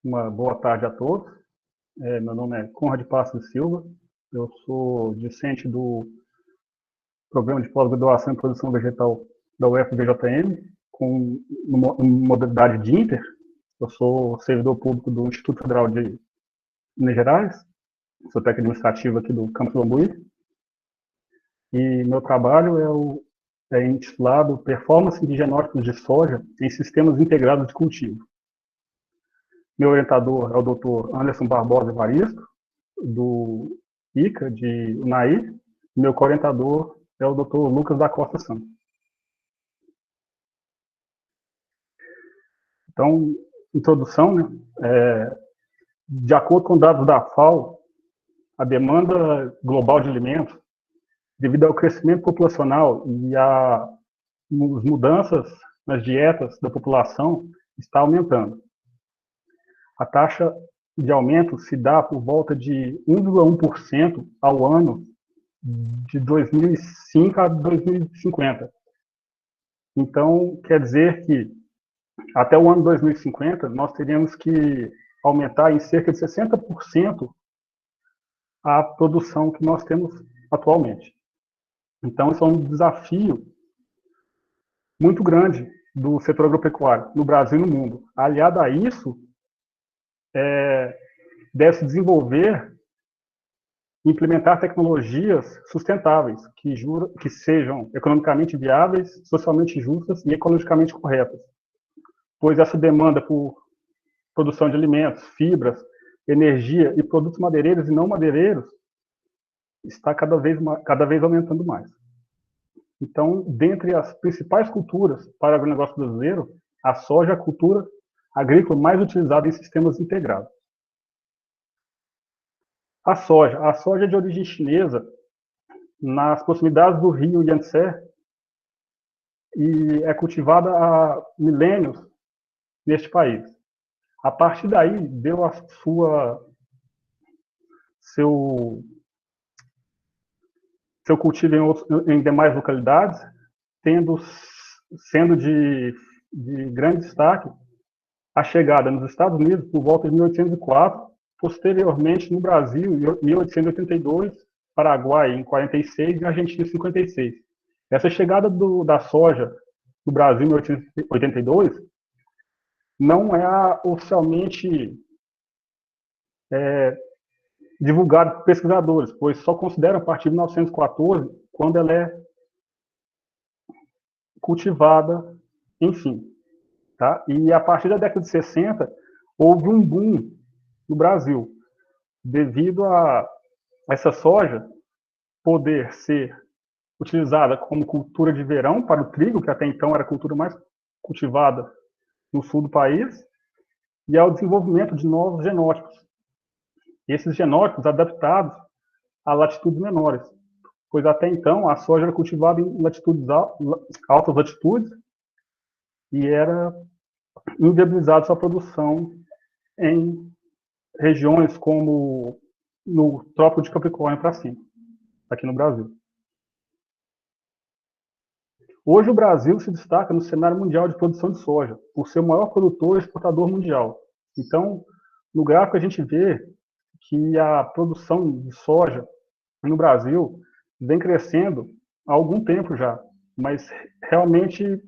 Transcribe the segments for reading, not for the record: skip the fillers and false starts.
Uma boa tarde a todos. Meu nome é Conrad Passos Silva. Eu sou discente do Programa de Pós-Graduação em Produção Vegetal da UFVJM, com modalidade de Inter. Eu sou servidor público do Instituto Federal de Minas Gerais. Sou técnico administrativo aqui do Campus Bambuí. E meu trabalho é intitulado Performance de Genótipos de Soja em Sistemas Integrados de Cultivo. Meu orientador é o Dr. Anderson Barbosa Evaristo, do ICA, de UNAI. Meu co-orientador é o Dr. Lucas da Costa Santos. Então, introdução, né? De acordo com dados da FAO, a demanda global de alimentos, devido ao crescimento populacional e às mudanças nas dietas da população, está aumentando. A taxa de aumento se dá por volta de 1,1% ao ano de 2005 a 2050. Então, quer dizer que até o ano 2050 nós teríamos que aumentar em cerca de 60% a produção que nós temos atualmente. Então, isso é um desafio muito grande do setor agropecuário no Brasil e no mundo. Aliado a isso, deve-se desenvolver e implementar tecnologias sustentáveis, que sejam economicamente viáveis, socialmente justas e ecologicamente corretas. Pois essa demanda por produção de alimentos, fibras, energia e produtos madeireiros e não madeireiros está cada vez aumentando mais. Então, dentre as principais culturas para o agronegócio brasileiro, a soja é a cultura agrícola mais utilizada em sistemas integrados. A soja é de origem chinesa, nas proximidades do rio Yangtze, e é cultivada há milênios neste país. A partir daí, deu seu cultivo em demais localidades, sendo de grande destaque a chegada nos Estados Unidos por volta de 1804, posteriormente no Brasil em 1882, Paraguai em 46 e Argentina em 56. Essa chegada da soja no Brasil em 1882 não é oficialmente divulgada por pesquisadores, pois só consideram a partir de 1914, quando ela é cultivada, enfim. Tá? E a partir da década de 60, houve um boom no Brasil, devido a essa soja poder ser utilizada como cultura de verão para o trigo, que até então era a cultura mais cultivada no sul do país, e ao desenvolvimento de novos genótipos. Esses genótipos adaptados a latitudes menores, pois até então a soja era cultivada em altas latitudes e era inviabilizada sua produção em regiões como no Trópico de Capricórnio para cima, aqui no Brasil. Hoje o Brasil se destaca no cenário mundial de produção de soja, por ser o maior produtor e exportador mundial. Então, no gráfico a gente vê que a produção de soja no Brasil vem crescendo há algum tempo já, mas realmente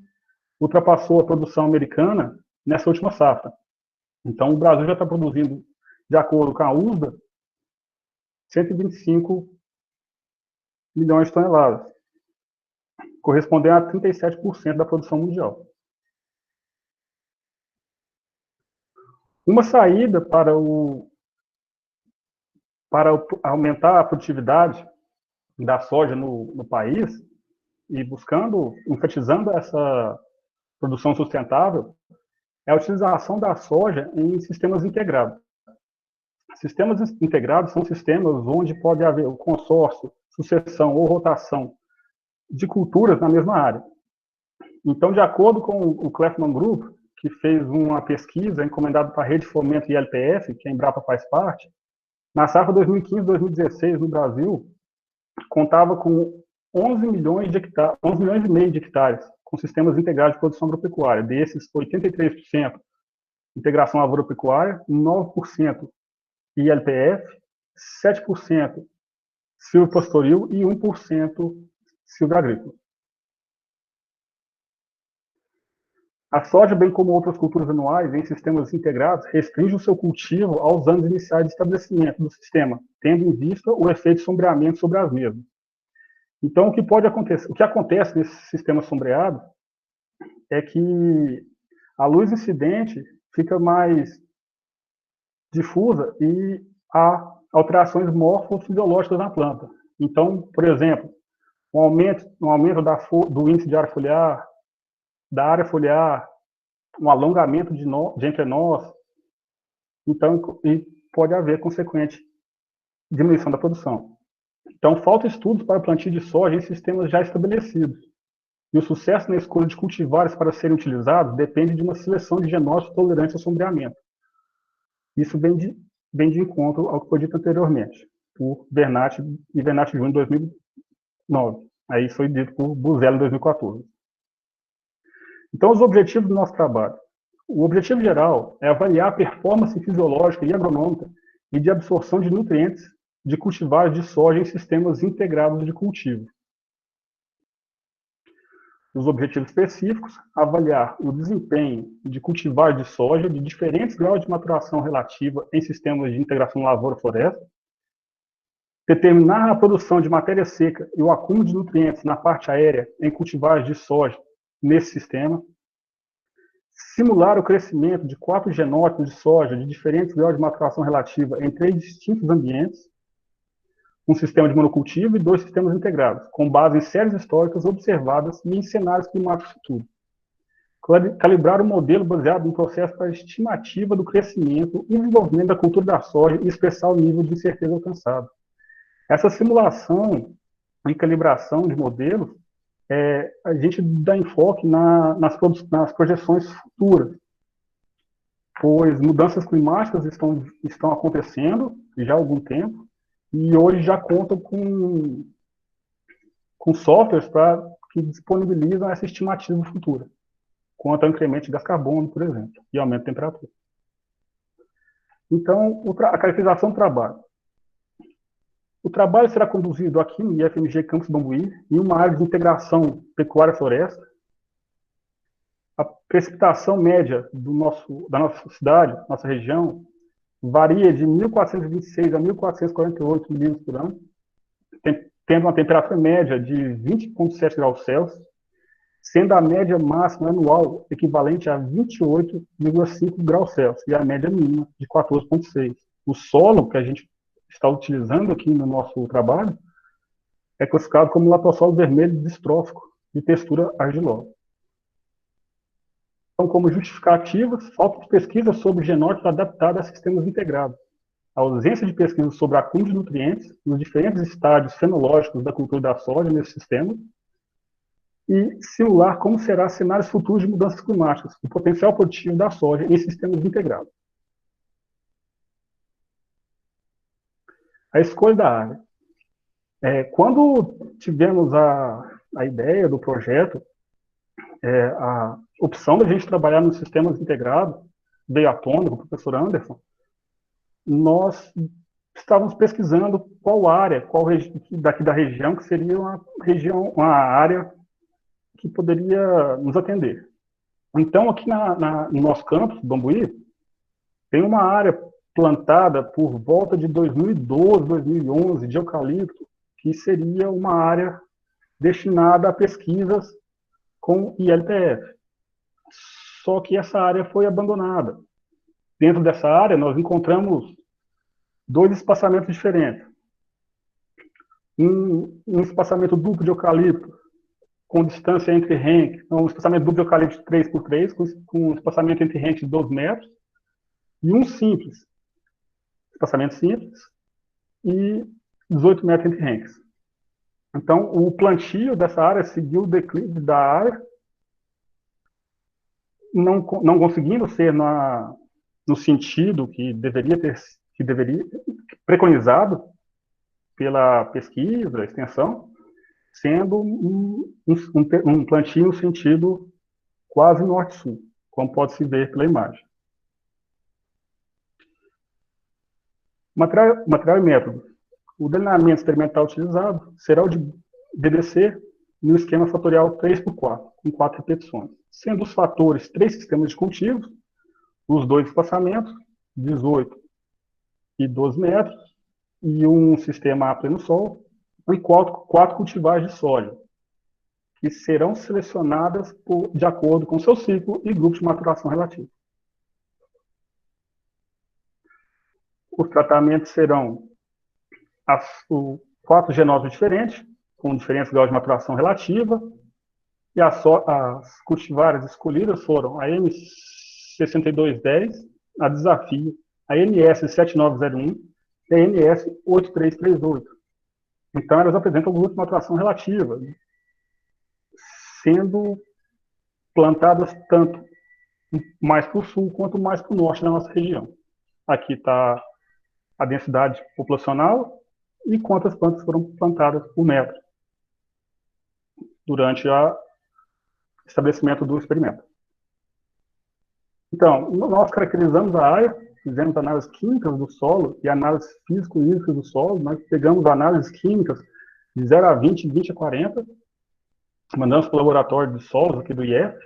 ultrapassou a produção americana nessa última safra. Então, o Brasil já está produzindo, de acordo com a USDA, 125 milhões de toneladas, correspondendo a 37% da produção mundial. Uma saída para aumentar a produtividade da soja no país e enfatizando essa produção sustentável, é a utilização da soja em sistemas integrados. Sistemas integrados são sistemas onde pode haver o consórcio, sucessão ou rotação de culturas na mesma área. Então, de acordo com o Kleffman Group, que fez uma pesquisa encomendada para a Rede Fomento e LPF, que a Embrapa faz parte, na safra 2015-2016, no Brasil, contava com 11 milhões e meio de hectares com sistemas integrados de produção agropecuária. Desses, 83% integração lavoura-pecuária, 9% ILPF, 7% silvopastoril e 1% silvoagrícola. A soja, bem como outras culturas anuais em sistemas integrados, restringe o seu cultivo aos anos iniciais de estabelecimento do sistema, tendo em vista o efeito de sombreamento sobre as mesmas. Então, o que acontece nesse sistema sombreado é que a luz incidente fica mais difusa e há alterações morfofisiológicas na planta. Então, por exemplo, um aumento do índice de área foliar, da área foliar, um alongamento de entrenós, então, e pode haver consequente diminuição da produção. Então, falta estudos para o plantio de soja em sistemas já estabelecidos. E o sucesso na escolha de cultivares para serem utilizados depende de uma seleção de genótipos tolerantes ao sombreamento. Isso vem de encontro ao que foi dito anteriormente, por Bernat e Bernat Júnior em 2009. Aí foi dito por Buzello em 2014. Então, os objetivos do nosso trabalho. O objetivo geral é avaliar a performance fisiológica e agronômica e de absorção de nutrientes de cultivares de soja em sistemas integrados de cultivo. Os objetivos específicos, avaliar o desempenho de cultivares de soja de diferentes graus de maturação relativa em sistemas de integração lavoura-floresta, determinar a produção de matéria seca e o acúmulo de nutrientes na parte aérea em cultivares de soja nesse sistema, simular o crescimento de 4 genótipos de soja de diferentes graus de maturação relativa em 3 distintos ambientes, um sistema de monocultivo e 2 sistemas integrados, com base em séries históricas observadas e em cenários climáticos futuros. Calibrar o modelo baseado em processo para estimativa do crescimento e desenvolvimento da cultura da soja e expressar o nível de incerteza alcançado. Essa simulação e calibração de modelos, a gente dá enfoque nas projeções futuras, pois mudanças climáticas estão acontecendo já há algum tempo, e hoje já contam com softwares que disponibilizam essa estimativa futura, quanto ao incremento de gás carbônico, por exemplo, e aumento de temperatura. Então, a caracterização do trabalho. O trabalho será conduzido aqui no IFMG Campus Bambuí, em uma área de integração pecuária-floresta. A precipitação média da nossa cidade, nossa região, varia de 1.426 a 1.448 milímetros por ano, tendo uma temperatura média de 20,7 graus Celsius, sendo a média máxima anual equivalente a 28,5 graus Celsius e a média mínima de 14,6. O solo que a gente está utilizando aqui no nosso trabalho é classificado como latossolo vermelho distrófico, de textura argilosa. Então, como justificativas, falta de pesquisa sobre genótipos adaptados a sistemas integrados, a ausência de pesquisa sobre acúmulo de nutrientes nos diferentes estádios fenológicos da cultura da soja nesse sistema, e simular como será cenários futuros de mudanças climáticas, o potencial produtivo da soja em sistemas integrados. A escolha da área. Quando tivemos a ideia do projeto, a opção da gente trabalhar nos sistemas integrados veio à tona com o professor Anderson. Nós estávamos pesquisando qual área, daqui da região, que seria uma área que poderia nos atender. Então, aqui no nosso campus, Bambuí, tem uma área plantada por volta de 2012, 2011, de eucalipto, que seria uma área destinada a pesquisas com ILPF. Só que essa área foi abandonada. Dentro dessa área, nós encontramos 2 espaçamentos diferentes. Um espaçamento duplo de eucalipto, com distância entre renque, um espaçamento duplo de eucalipto de 3x3, com espaçamento entre renque de 12 metros, e um simples, espaçamento simples, e 18 metros entre renques. Então, o plantio dessa área seguiu o declive da área, não conseguindo ser no sentido que deveria preconizado pela pesquisa, extensão, sendo um plantio no sentido quase norte-sul, como pode-se ver pela imagem. Material e método. O delineamento experimental utilizado será o de DDC no esquema fatorial 3x4, com 4 repetições, sendo os fatores 3 sistemas de contínuos, os 2 espaçamentos, 18 e 12 metros, e um sistema a pleno sol, e 4 cultivares de soja, que serão selecionadas de acordo com seu ciclo e grupo de maturação relativo. Os tratamentos serão 4 genótipos diferentes, com diferentes graus de maturação relativa, e as cultivares escolhidas foram a M6210, a Desafio, a MS7901 e a MS8338. Então, elas apresentam um grupo de maturação relativa, sendo plantadas tanto mais para o sul quanto mais para o norte da nossa região. Aqui está a densidade populacional e quantas plantas foram plantadas por metro durante o estabelecimento do experimento. Então, nós caracterizamos a área, fizemos análises químicas do solo e análises físico-hídricas do solo. Nós pegamos análises químicas de 0 a 20, 20 a 40, mandamos para o laboratório de solos aqui do IF,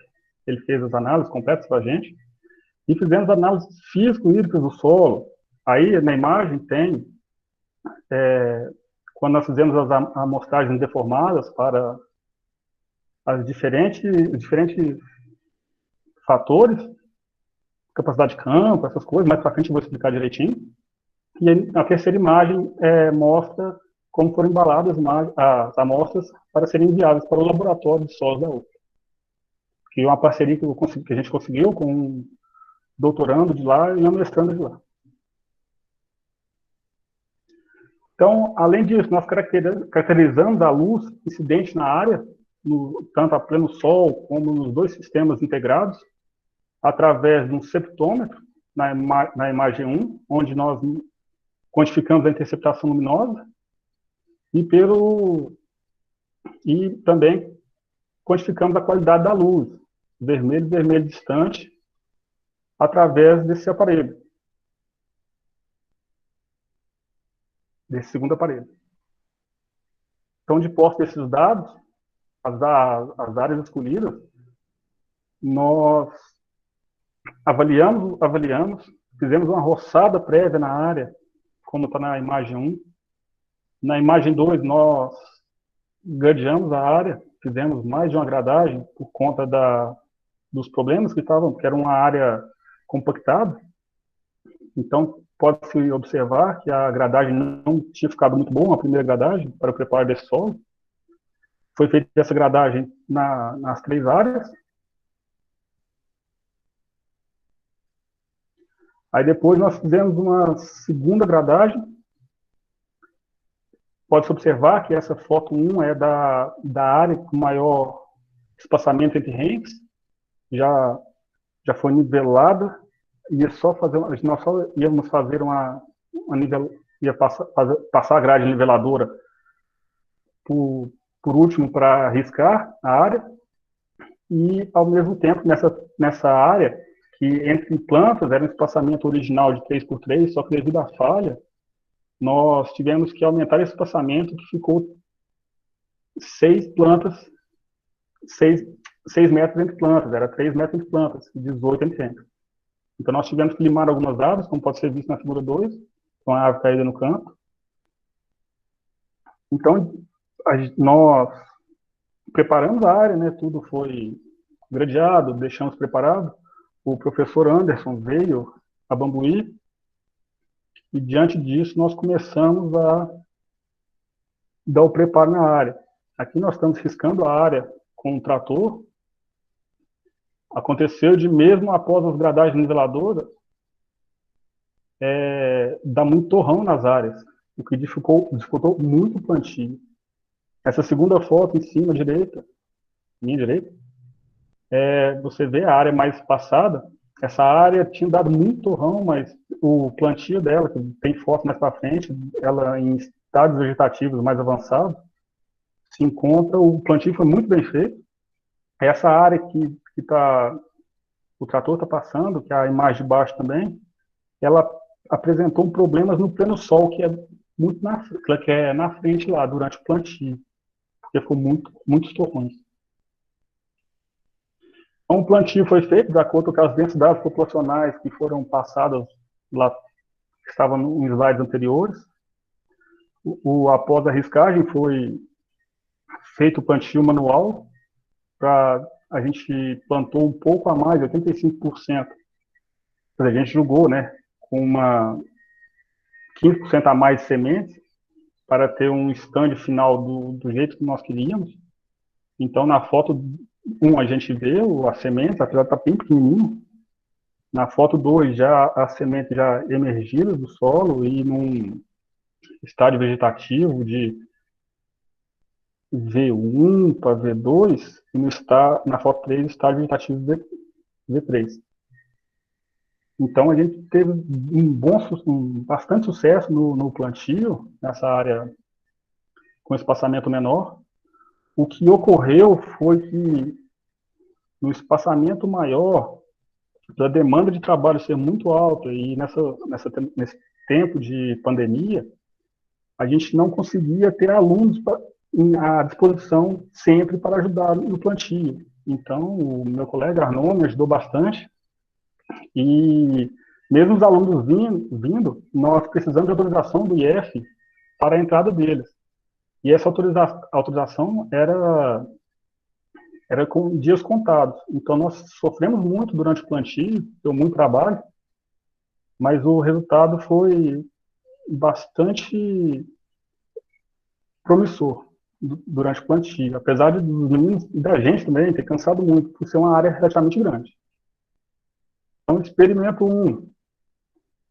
ele fez as análises completas para a gente, e fizemos análises físico-hídricas do solo. Aí, na imagem, tem, quando nós fizemos as amostragens deformadas para os diferentes fatores, capacidade de campo, essas coisas, mais para frente eu vou explicar direitinho. E a terceira imagem mostra como foram embaladas as amostras para serem enviadas para o laboratório de solos da UFRGS. Que é uma parceria que a gente conseguiu com um doutorando de lá e um mestrando de lá. Então, além disso, nós caracterizamos a luz incidente na área, tanto a pleno sol como nos 2 sistemas integrados, através de um septômetro na imagem 1, onde nós quantificamos a interceptação luminosa, e também quantificamos a qualidade da luz, vermelho e vermelho distante, através desse aparelho, desse segundo aparelho. Então, de posse desses dados, as áreas escolhidas, nós avaliamos, fizemos uma roçada prévia na área, como está na imagem 1. Na imagem 2, nós gradeamos a área, fizemos mais de uma gradagem por conta dos problemas que era uma área compactada. Então, pode-se observar que a gradagem não tinha ficado muito boa, a primeira gradagem, para o preparo desse solo. Foi feita essa gradagem nas 3 áreas. Aí depois nós fizemos uma segunda gradagem. Pode-se observar que essa foto 1 é da área com maior espaçamento entre renques. Já foi nivelada. Nós só íamos fazer passar a grade niveladora por último para riscar a área. E, ao mesmo tempo, nessa área, que entre plantas era um espaçamento original de 3x3, só que devido à falha, nós tivemos que aumentar esse espaçamento, que ficou 6 metros entre plantas, era 3 metros entre plantas, e 18 entre renques. Então, nós tivemos que limar algumas árvores, como pode ser visto na figura 2, com a árvore caída no campo. Então, nós preparamos a área, né, tudo foi gradeado, deixamos preparado. O professor Anderson veio a Bambuí, e diante disso nós começamos a dar o preparo na área. Aqui nós estamos riscando a área com um trator. Aconteceu de mesmo após as gradagens niveladoras, dar muito torrão nas áreas, o que dificultou muito o plantio. Essa segunda foto em cima, minha direita, você vê a área mais espaçada. Essa área tinha dado muito torrão, mas o plantio dela, que tem foto mais para frente, ela em estádios vegetativos mais avançados, o plantio foi muito bem feito. Essa área que o trator está passando, que é a imagem de baixo também, ela apresentou problemas no pleno sol, que é muito na frente lá, durante o plantio, porque ficou muitos torrões. Então, o plantio foi feito de acordo com as densidades populacionais que foram passadas lá, que estavam nos slides anteriores. Após a riscagem, foi feito o plantio manual, a gente plantou um pouco a mais, 85%. A gente julgou, né, com 15% a mais de sementes, para ter um stand final do jeito que nós queríamos. Então, na foto 1, a gente vê a semente, apesar de estar bem pequenininho. Na foto 2, já a semente já emergida do solo e num estágio vegetativo de V1 para V2, e na foto 3, estágio vegetativo V3. Então, a gente teve bastante sucesso no plantio, nessa área com espaçamento menor. O que ocorreu foi que, no espaçamento maior, a demanda de trabalho ser muito alta, e nesse tempo de pandemia, a gente não conseguia ter alunos à disposição sempre para ajudar no plantio. Então, o meu colega Arnon me ajudou bastante, e mesmo os alunos vindo, nós precisamos de autorização do IF para a entrada deles. E essa autorização era com dias contados. Então, nós sofremos muito durante o plantio, deu muito trabalho, mas o resultado foi bastante promissor durante o plantio, apesar dos meninos e da gente também ter cansado muito, por ser uma área relativamente grande. Então, experimento 1. O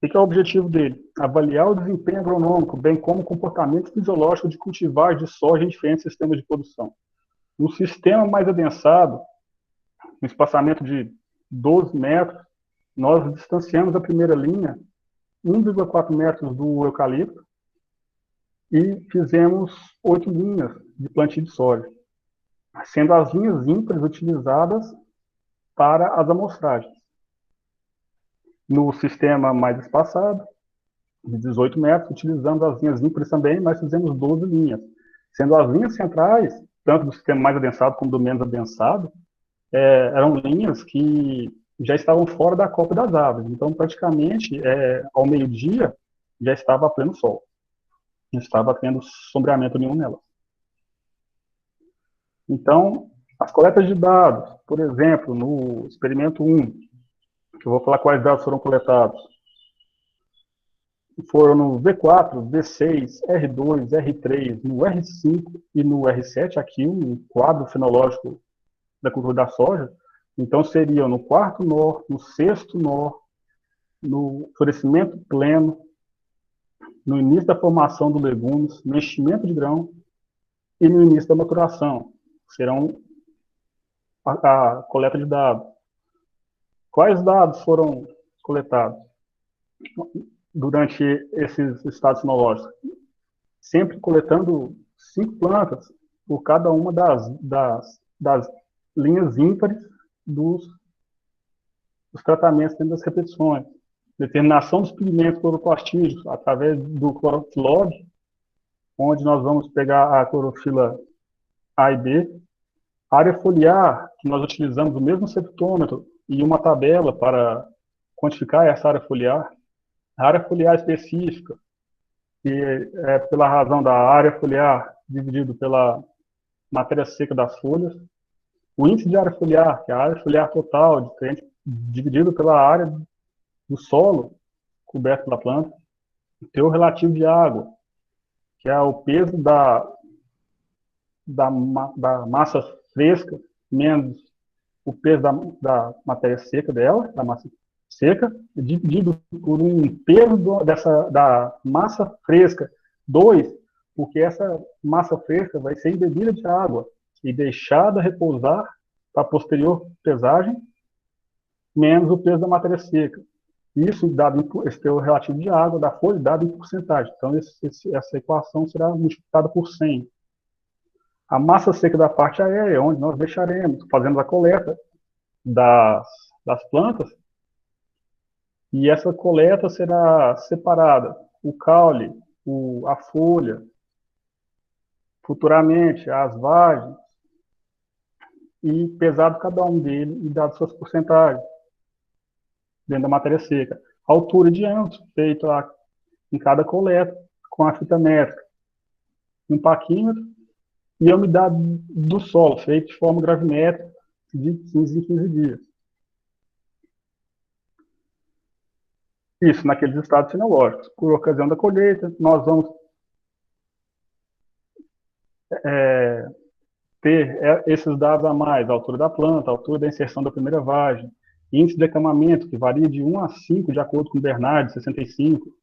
que é o objetivo dele? Avaliar o desempenho agronômico, bem como o comportamento fisiológico de cultivares de soja em diferentes sistemas de produção. No sistema mais adensado, no espaçamento de 12 metros, nós distanciamos a primeira linha 1,4 metros do eucalipto e fizemos 8 linhas de plantio de soja, sendo as linhas ímpares utilizadas para as amostragens. No sistema mais espaçado, de 18 metros, utilizamos as linhas ímpares também, mas fizemos 12 linhas, sendo as linhas centrais, tanto do sistema mais adensado como do menos adensado, eram linhas que já estavam fora da copa das árvores. Então, praticamente, ao meio-dia, já estava a pleno sol. Não estava tendo sombreamento nenhum nelas. Então, as coletas de dados, por exemplo, no experimento 1, que eu vou falar quais dados foram coletados, foram no V4, V6, R2, R3, no R5 e no R7, aqui um quadro fenológico da cultura da soja. Então, seriam no quarto nó, no sexto nó, no florescimento pleno, no início da formação do legumes, no enchimento de grão e no início da maturação. Serão a coleta de dados. Quais dados foram coletados durante esses estados fenológicos? Sempre coletando 5 plantas por cada uma das linhas ímpares dos tratamentos dentro das repetições. Determinação dos pigmentos cloroplastídeos através do clorofilog, onde nós vamos pegar a clorofila A e B. A área foliar, que nós utilizamos o mesmo septômetro e uma tabela para quantificar essa área foliar. A área foliar específica, que é pela razão da área foliar dividido pela matéria seca das folhas. O índice de área foliar, que é a área foliar total, dividido pela área do solo coberto pela planta. O teor relativo de água, que é o peso da massa fresca menos o peso da matéria seca dela, da massa seca, dividido por um peso da massa fresca 2, porque essa massa fresca vai ser embebida de água e deixada repousar para a posterior pesagem, menos o peso da matéria seca. Isso dado esse teor relativo de água da folha dado em porcentagem. Então, essa equação será multiplicada por 100. A massa seca da parte aérea, onde nós deixaremos, fazendo a coleta das plantas, E essa coleta será separada, o caule, a folha, futuramente as vagens, e pesado cada um deles e dado suas porcentagens dentro da matéria seca. A altura de ambos, feito em cada coleta, com a fita métrica, um paquímetro, e a umidade do solo, feito de forma gravimétrica, de 15 em 15 dias. Isso naqueles estados fenológicos. Por ocasião da colheita, nós vamos ter esses dados a mais, a altura da planta, a altura da inserção da primeira vagem, índice de decamamento, que varia de 1 a 5, de acordo com Bernard, 65.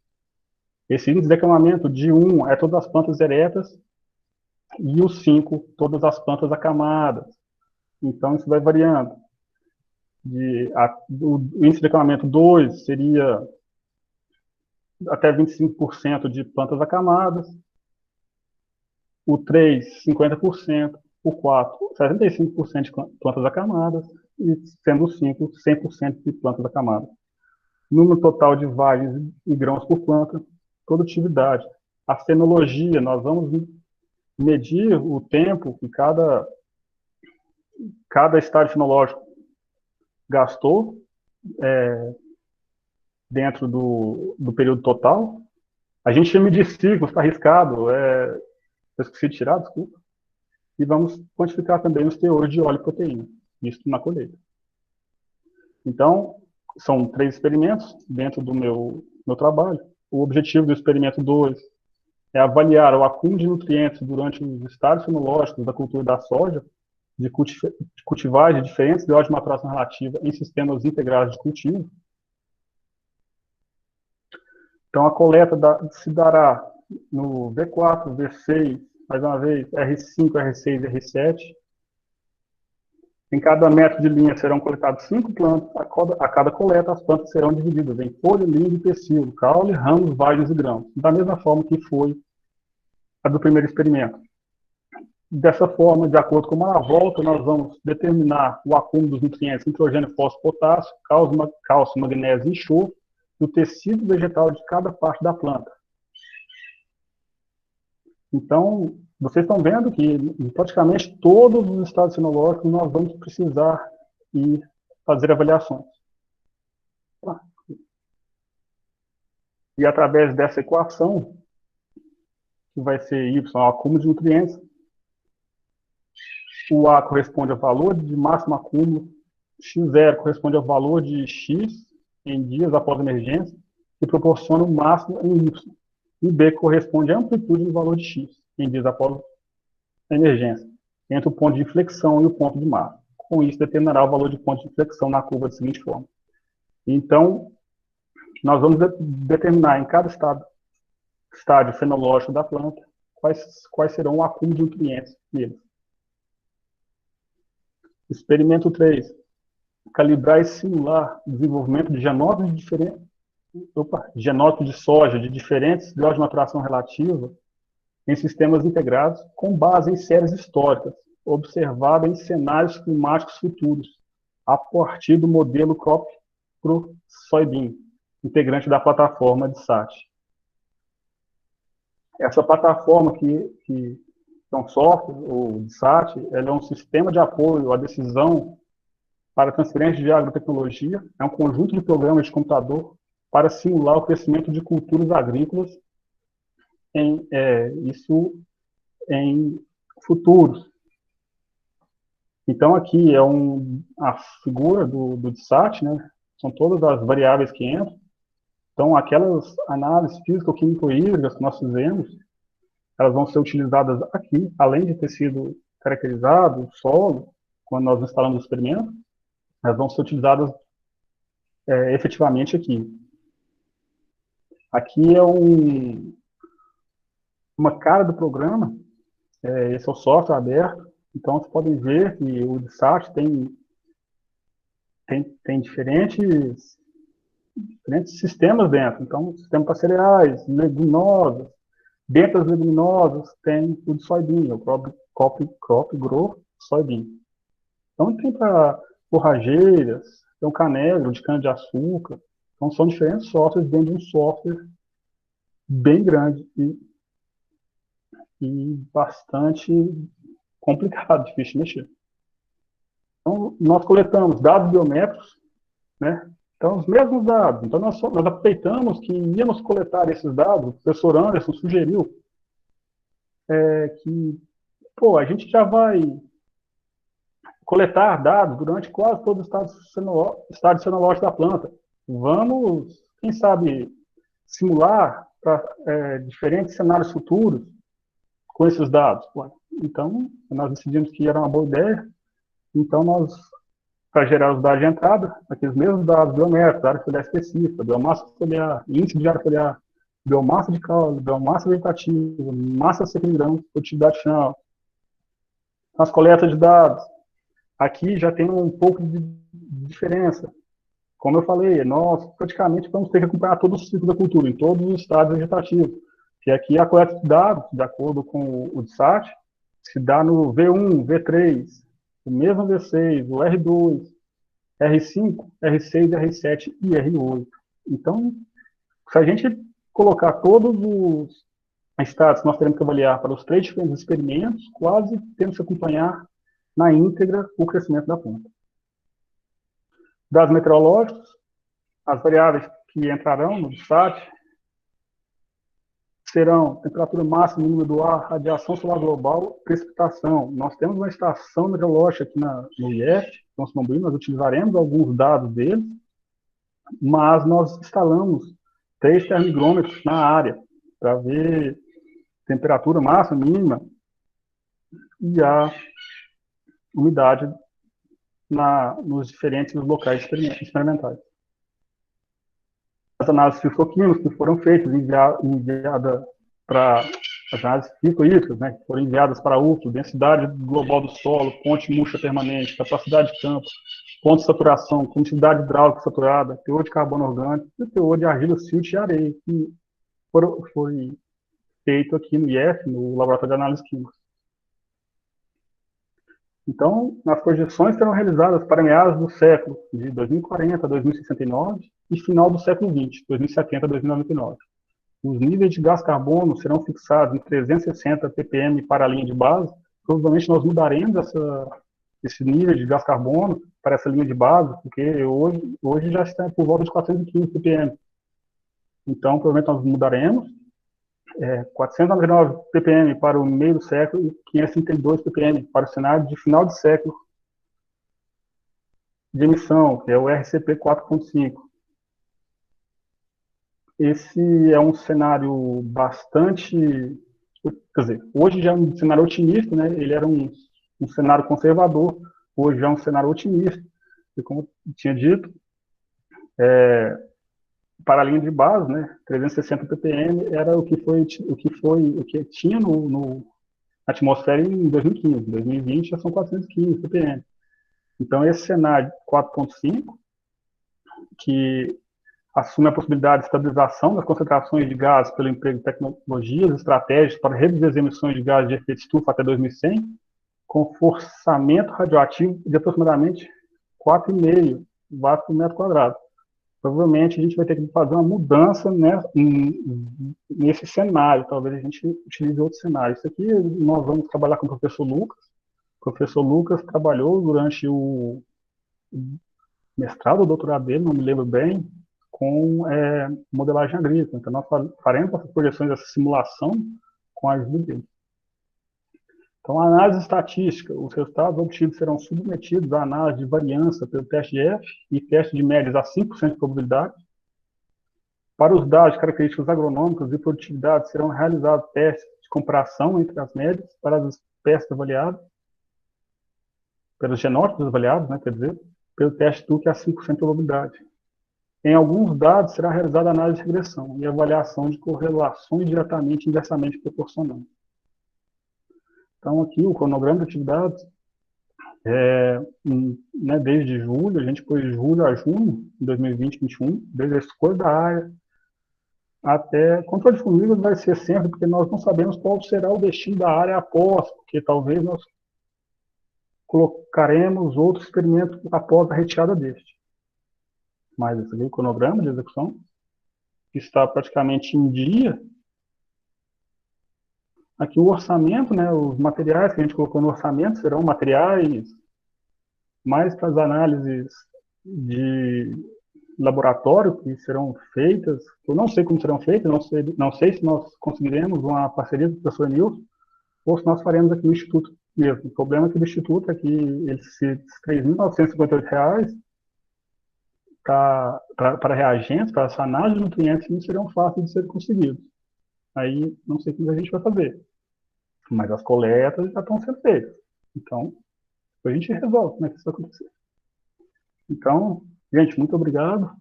Esse índice de decamamento de 1 é todas as plantas eretas, e o 5, todas as plantas acamadas. Então, isso vai variando. O índice de decamamento 2 seria até 25% de plantas acamadas, o 3, 50%, o 4, 75% de plantas acamadas, e sendo o 5, 100% de plantas acamadas. Número total de vagens e grãos por planta, produtividade. A fenologia, nós vamos medir o tempo que cada estágio fenológico gastou dentro do período total. A gente chama de ciclos, está arriscado, eu esqueci de tirar, desculpa. E vamos quantificar também os teores de óleo e proteína, isso na colheita. Então, são 3 experimentos dentro do meu trabalho. O objetivo do experimento 2 é avaliar o acúmulo de nutrientes durante os estágios fenológicos da cultura da soja, de cultivares de diferentes graus de maturação relativa em sistemas integrados de cultivo. Então, a coleta se dará no V4, V6, mais uma vez, R5, R6 e R7. Em cada metro de linha serão coletadas 5 plantas. A cada coleta, as plantas serão divididas em folha, linha e pecíolo, caule, ramos, vagens e grãos, da mesma forma que foi a do primeiro experimento. Dessa forma, de acordo com a volta, nós vamos determinar o acúmulo dos nutrientes nitrogênio, fósforo, potássio, cálcio, magnésio e enxofre do tecido vegetal de cada parte da planta. Então, vocês estão vendo que em praticamente todos os estados fenológicos nós vamos precisar ir fazer avaliações. E através dessa equação, que vai ser Y, o acúmulo de nutrientes, o A corresponde ao valor de máximo acúmulo, X0 corresponde ao valor de X em dias após a emergência, que proporciona o máximo em Y. E B corresponde à amplitude do valor de X em dias após a emergência, entre o ponto de inflexão e o ponto de máximo. Com isso, determinará o valor de ponto de inflexão na curva da seguinte forma. Então, nós vamos determinar em cada estágio fenológico da planta quais serão o acúmulo de nutrientes neles. Experimento 3. Calibrar e simular o desenvolvimento de genótipos de soja de diferentes graus de maturação relativa em sistemas integrados com base em séries históricas, observada em cenários climáticos futuros, a partir do modelo Crop Pro Soybean, integrante da plataforma DSAT. Essa plataforma que é um software, o DSAT, ela é um sistema de apoio à decisão para transferência de agrotecnologia, é um conjunto de programas de computador para simular o crescimento de culturas agrícolas em futuros. Então, aqui é a figura do DSAT, né? São todas as variáveis que entram. Então, aquelas análises físico-químico-hídricas que nós fizemos, elas vão ser utilizadas aqui, além de ter sido caracterizado o solo, quando nós instalamos o experimento, elas vão ser utilizadas efetivamente aqui. Aqui é uma cara do programa, esse é o software aberto, então vocês podem ver que o DSAT tem diferentes sistemas dentro. Então, sistema para cereais, leguminosas, dentro das leguminosas tem o de soybean, o Crop Grow Soybean. Então, tem para forrageiras, tem o canegro de cana-de-açúcar. Então, são diferentes softwares dentro de um software bem grande e bastante complicado, difícil de mexer. Então, nós coletamos dados biométricos, né? Então, os mesmos dados. Então, nós aproveitamos que íamos coletar esses dados. O professor Anderson sugeriu que, a gente já vai coletar dados durante quase todo o estado fenológico da planta. Vamos, quem sabe, simular para diferentes cenários futuros com esses dados. Então, nós decidimos que era uma boa ideia. Então, nós, para gerar os dados de entrada, aqueles mesmos dados biométricos, área foliar específica, biomassa foliar, índice de área foliar, biomassa de caule, biomassa vegetativa, massa seca de grão, produtividade final, as coletas de dados. Aqui já tem um pouco de diferença. Como eu falei, nós praticamente vamos ter que acompanhar todos os ciclos da cultura, em todos os estados vegetativos. Que aqui a coleta de dados, de acordo com o DSAT, se dá no V1, V3, o mesmo V6, o R2, R5, R6, R7 e R8. Então, se a gente colocar todos os estados que nós teremos que avaliar para os 3 diferentes experimentos, quase temos que acompanhar na íntegra o crescimento da planta. Dados meteorológicos, as variáveis que entrarão no DSAT serão temperatura máxima e mínima do ar, radiação solar global, precipitação. Nós temos uma estação meteorológica aqui no IF, nosso Bombril, nós utilizaremos alguns dados deles, mas nós instalamos 3 termigrômetros na área para ver temperatura máxima, mínima e a umidade nos diferentes locais experimentais. As análises físico-químicas que foram feitas, enviadas para as análises físico-hídricas, né, que foram enviadas para a UFO, densidade global do solo, ponte murcha permanente, capacidade de campo, ponto de saturação, quantidade hidráulica saturada, teor de carbono orgânico e teor de argila, silt e areia, que foi feito aqui no IF, no Laboratório de Análises Químicas. Então, as projeções serão realizadas para meados do século de 2040 a 2069 e final do século XX, 2070 a 2099. Os níveis de gás carbono serão fixados em 360 ppm para a linha de base. Provavelmente nós mudaremos esse nível de gás carbono para essa linha de base, porque hoje já está por volta de 415 ppm. Então, provavelmente nós mudaremos. 499 ppm para o meio do século e 532 ppm para o cenário de final de século de emissão, que é o RCP 4.5. Esse é um cenário bastante... Quer dizer, hoje já é um cenário otimista, né? Ele era um cenário conservador, hoje já é um cenário otimista. E como eu tinha dito, para a linha de base, né, 360 ppm era o que tinha na atmosfera em 2015. Em 2020 já são 415 ppm. Então esse cenário 4.5, que assume a possibilidade de estabilização das concentrações de gás pelo emprego de tecnologias estratégicas para reduzir as emissões de gás de efeito estufa até 2100, com forçamento radioativo de aproximadamente 4,5 watts por metro quadrado. Provavelmente a gente vai ter que fazer uma mudança, né, nesse cenário. Talvez a gente utilize outro cenário. Isso aqui nós vamos trabalhar com o professor Lucas. O professor Lucas trabalhou durante o mestrado ou doutorado dele, não me lembro bem, com modelagem agrícola. Então nós faremos essas projeções, essa simulação com a ajuda dele. Então, a análise estatística, os resultados obtidos serão submetidos à análise de variância pelo teste de F e teste de médias a 5% de probabilidade. Para os dados de características agronômicas e produtividade, serão realizados testes de comparação entre as médias para as espécies avaliadas, pelos genótipos avaliados, né, quer dizer, pelo teste TUC a 5% de probabilidade. Em alguns dados, será realizada análise de regressão e avaliação de correlações diretamente e inversamente proporcionais. Então, aqui o cronograma de atividades, né, desde julho, a gente pôs de julho a junho de 2020 e 2021, desde a escolha da área até controle de formigas vai ser sempre, porque nós não sabemos qual será o destino da área após, porque talvez nós colocaremos outro experimento após a retirada deste. mais esse aqui, o cronograma de execução, que está praticamente em dia. Aqui o orçamento, né, os materiais que a gente colocou no orçamento serão materiais mais para as análises de laboratório que serão feitas. Eu não sei como serão feitas, não sei se nós conseguiremos uma parceria com o professor Nilson ou se nós faremos aqui no Instituto mesmo. O problema aqui do Instituto é que esses R$ 3.958 para reagentes, para essa análise de nutrientes, não serão fáceis de ser conseguidos. Aí, não sei como a gente vai fazer. Mas as coletas já estão sendo feitas. Então, a gente resolve como é que isso vai acontecer. Então, gente, muito obrigado.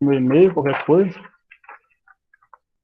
Meu e-mail, qualquer coisa.